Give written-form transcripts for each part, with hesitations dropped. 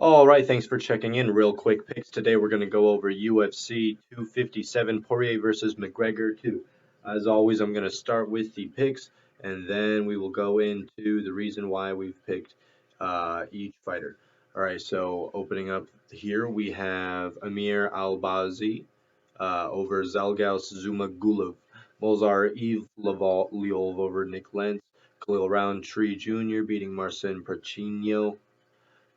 All right, thanks for checking in. Real quick picks today. We're going to go over UFC 257 Poirier versus McGregor 2. As always, I'm going to start with the picks, and then we will go into the reason why we've picked each fighter. All right, so opening up here, we have Amir AlBazi over Zalgaus Zumagulov, Molzar Leov over Nick Lentz, Khalil Roundtree Jr. beating Marcin Percino,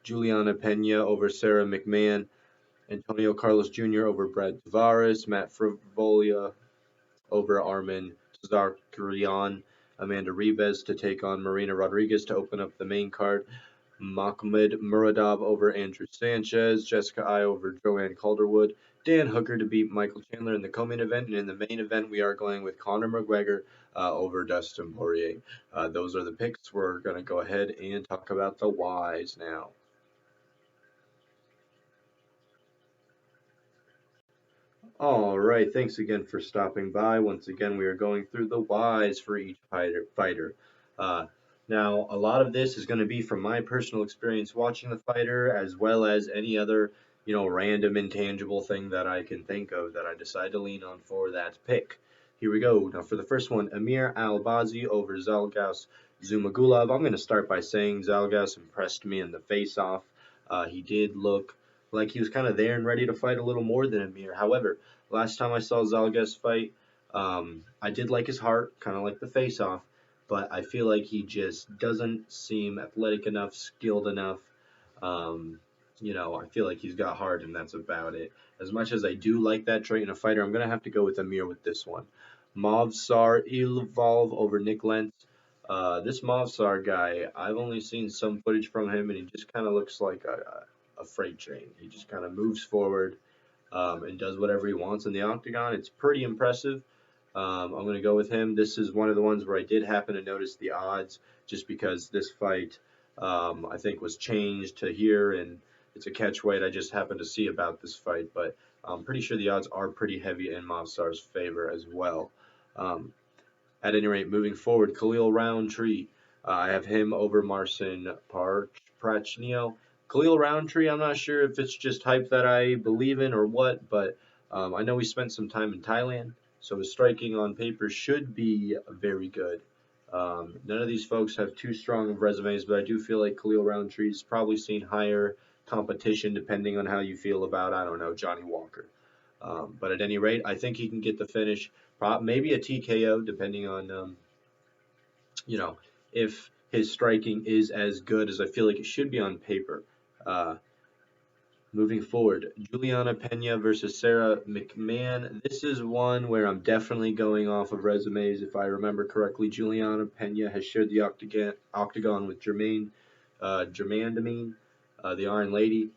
Juliana Pena over Sarah McMann, Antonio Carlos Jr. over Brad Tavares, Matt Fravola over Armin Tazarkarian, Amanda Ribas to take on Marina Rodriguez to open up the main card, Mahmoud Muradov over Andrew Sanchez, Jessica I over Joanne Calderwood, Dan Hooker to beat Michael Chandler in the co-main event, and in the main event we are going with Conor McGregor over Dustin Poirier. Those are the picks. We're going to go ahead and talk about the whys now. All right, thanks again for stopping by. Once again, we are going through the whys for each fighter. Uh, Now, a lot of this is going to be from my personal experience watching the fighter, as well as any other, random intangible thing that I can think of that I decide to lean on for that pick. Here we go. Now, for the first one, Amir AlBazi over Zalgaus Zumagulov. I'm going to start by saying Zalgaus impressed me in the face-off. He did look like he was kind of there and ready to fight a little more than Amir. However, last time I saw Zalgas fight, I did like his heart, kind of like the face-off, but I feel like he just doesn't seem athletic enough, skilled enough. Um, I feel like he's got heart, and that's about it. As much as I do like that trait in a fighter, I'm gonna have to go with Amir with this one. Movsar Ilvalve over Nick Lentz. This Movsar guy, I've only seen some footage from him, and he just kind of looks like a freight train. He just kind of moves forward and does whatever he wants in the octagon. It's pretty impressive. I'm going to go with him. This is one of the ones where I did happen to notice the odds just because this fight, I think, was changed to here, and it's a catch weight. I just happened to see about this fight, but I'm pretty sure the odds are pretty heavy in Mobstar's favor as well. Um, at any rate, moving forward, Khalil Roundtree. I have him over Marcin Prachnio. Khalil Roundtree, I'm not sure if it's just hype that I believe in or what, but I know he spent some time in Thailand, so his striking on paper should be very good. None of these folks have too strong of resumes, but I do feel like Khalil Roundtree's probably seen higher competition depending on how you feel about, I don't know, Johnny Walker. But at any rate, I think he can get the finish, maybe a TKO, depending on, you know, if his striking is as good as I feel like it should be on paper. Uh, Moving forward, Juliana Pena versus Sarah McMann. This is one where I'm definitely going off of resumes. If I remember correctly, Juliana Pena has shared the octagon with Germaine, the Iron Lady,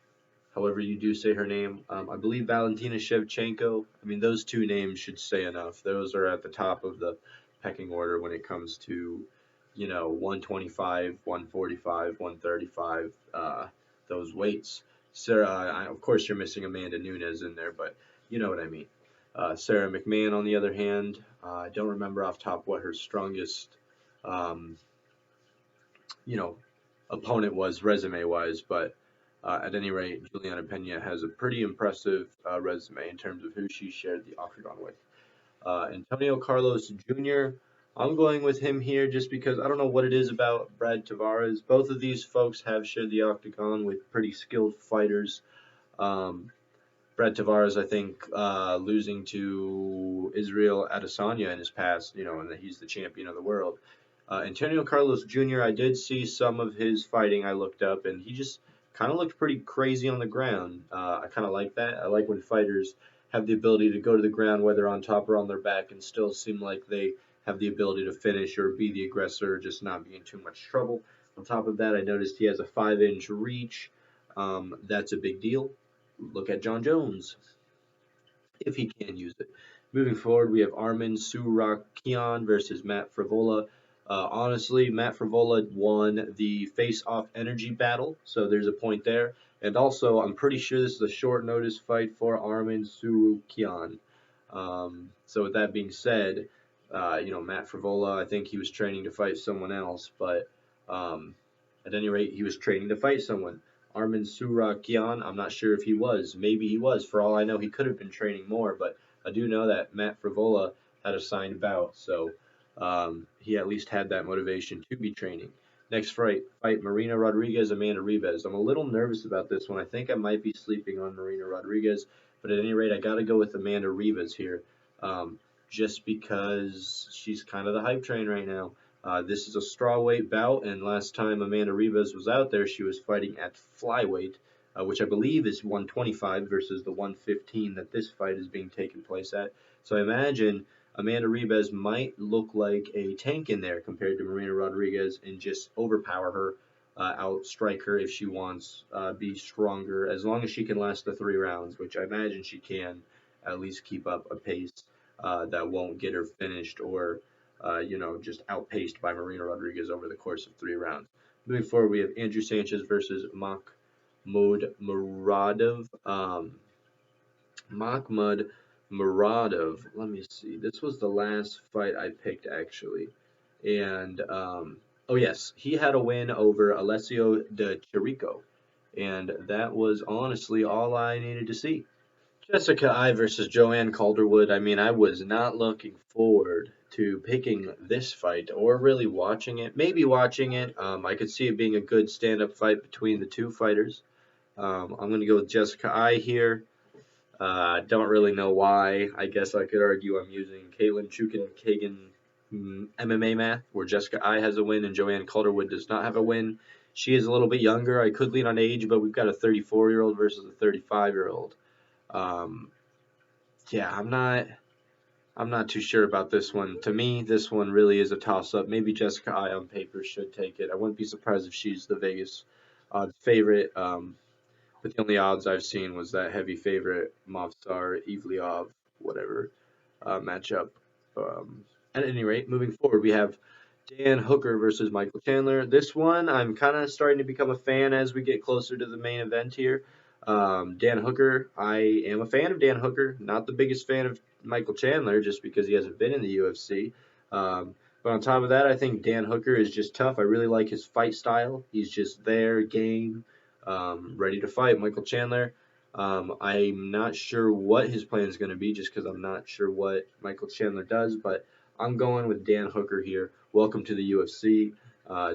however you do say her name. I believe Valentina Shevchenko. I mean, those two names should say enough. Those are at the top of the pecking order when it comes to, 125, 145, 135, those weights. Sarah, of course, you're missing Amanda Nunes in there, but you know what I mean. Sarah McMann, on the other hand, I don't remember off top what her strongest, um, you know, opponent was resume wise, but at any rate, Juliana Pena has a pretty impressive resume in terms of who she shared the octagon with. Antonio Carlos Jr., I'm going with him here just because I don't know what it is about Brad Tavares. Both of these folks have shared the octagon with pretty skilled fighters. Um, Brad Tavares, I think, losing to Israel Adesanya in his past, and that he's the champion of the world. Antonio Carlos Jr., I did see some of his fighting I looked up, and he just kind of looked pretty crazy on the ground. I kind of like that. I like when fighters have the ability to go to the ground, whether on top or on their back, and still seem like they have the ability to finish or be the aggressor, just not be in too much trouble. On top of that, I noticed he has a 5-inch reach. That's a big deal. Look at John Jones, if he can use it. Moving forward, we have Armin Surakian versus Matt Fravola. Honestly, Matt Fravola won the face-off energy battle, so there's a point there. And also, I'm pretty sure this is a short notice fight for Armin Surukian. So with that being said, Matt Fravola, I think he was training to fight someone else, but at any rate, he was training to fight someone. Armin Surakian. I'm not sure if he was. Maybe he was. For all I know, he could have been training more, but I do know that Matt Fravola had a signed bout, so he at least had that motivation to be training. Next fight Marina Rodriguez, Amanda Ribas. I'm a little nervous about this one. I think I might be sleeping on Marina Rodriguez, but at any rate, I got to go with Amanda Ribas here, just because she's kind of the hype train right now. This is a strawweight bout, and last time Amanda Ribas was out there, she was fighting at flyweight, which I believe is 125 versus the 115 that this fight is being taken place at. So I imagine Amanda Ribas might look like a tank in there compared to Marina Rodriguez and just overpower her, outstrike her if she wants, be stronger, as long as she can last the 3 rounds, which I imagine she can at least keep up a pace that won't get her finished or just outpaced by Marina Rodriguez over the course of 3 rounds. Moving forward, we have Andrew Sanchez versus Mahmoud Muradov. Mahmoud Muradov. Let me see. This was the last fight I picked actually, and oh yes, he had a win over Alessio De Chirico, and that was honestly all I needed to see. Jessica I versus Joanne Calderwood. I mean, I was not looking forward to picking this fight or really watching it. Maybe watching it. I could see it being a good stand-up fight between the two fighters. I'm going to go with Jessica I here. Don't really know why. I guess I could argue I'm using Caitlin Chukin Kagan MMA math, where Jessica I has a win and Joanne Calderwood does not have a win. She is a little bit younger. I could lean on age, but we've got a 34-year-old versus a 35-year-old. Um, yeah, I'm not too sure about this one. To me, this one really is a toss-up. Maybe Jessica I on paper should take it. I wouldn't be surprised if she's the Vegas odds favorite. But the only odds I've seen was that heavy favorite Movsar Ivliov whatever matchup. Um, at any rate, moving forward, we have Dan Hooker versus Michael Chandler. This one, I'm kind of starting to become a fan as we get closer to the main event here. Dan Hooker, I am a fan of Dan Hooker. Not the biggest fan of Michael Chandler, just because he hasn't been in the UFC. But on top of that, I think Dan Hooker is just tough. I really like his fight style. He's just there, game, ready to fight. Michael Chandler, I'm not sure what his plan is going to be, just because I'm not sure what Michael Chandler does, but I'm going with Dan Hooker here. Welcome to the UFC.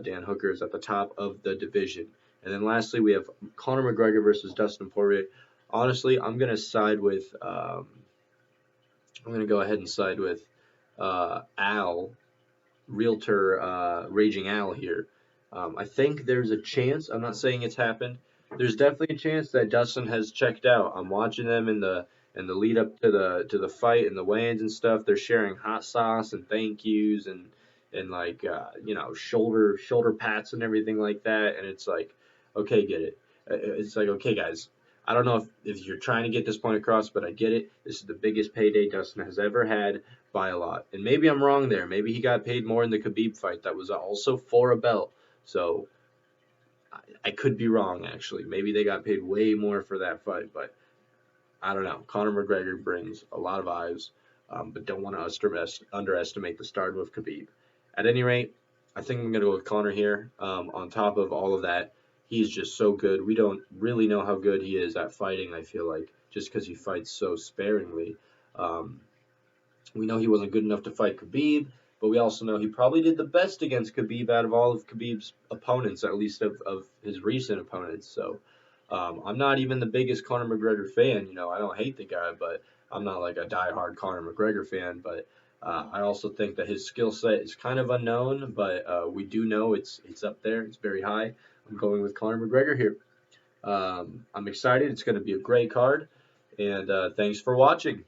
Dan Hooker is at the top of the division. And then lastly, we have Conor McGregor versus Dustin Poirier. Honestly, I'm going to side with, I'm going to go ahead and side with Al, Realtor Raging Al here. I think there's a chance, I'm not saying it's happened, there's definitely a chance that Dustin has checked out. I'm watching them in the lead up to the fight and the weigh-ins and stuff. They're sharing hot sauce and thank yous and like shoulder pats and everything like that. And it's like, okay, get it. It's like, okay, guys. I don't know if you're trying to get this point across, but I get it. This is the biggest payday Dustin has ever had by a lot. And maybe I'm wrong there. Maybe he got paid more in the Khabib fight. That was also for a belt. So I could be wrong, actually. Maybe they got paid way more for that fight, but I don't know. Conor McGregor brings a lot of eyes, but don't want to underestimate the stardom of Khabib. At any rate, I think I'm going to go with Conor here. On top of all of that, he's just so good. We don't really know how good he is at fighting, I feel like, just because he fights so sparingly. Um, we know he wasn't good enough to fight Khabib, but we also know he probably did the best against Khabib out of all of Khabib's opponents, at least of his recent opponents. So I'm not even the biggest Conor McGregor fan. I don't hate the guy, but I'm not like a diehard Conor McGregor fan. But I also think that his skill set is kind of unknown, but we do know it's up there. It's very high. I'm going with Conor McGregor here. I'm excited. It's going to be a great card. And thanks for watching.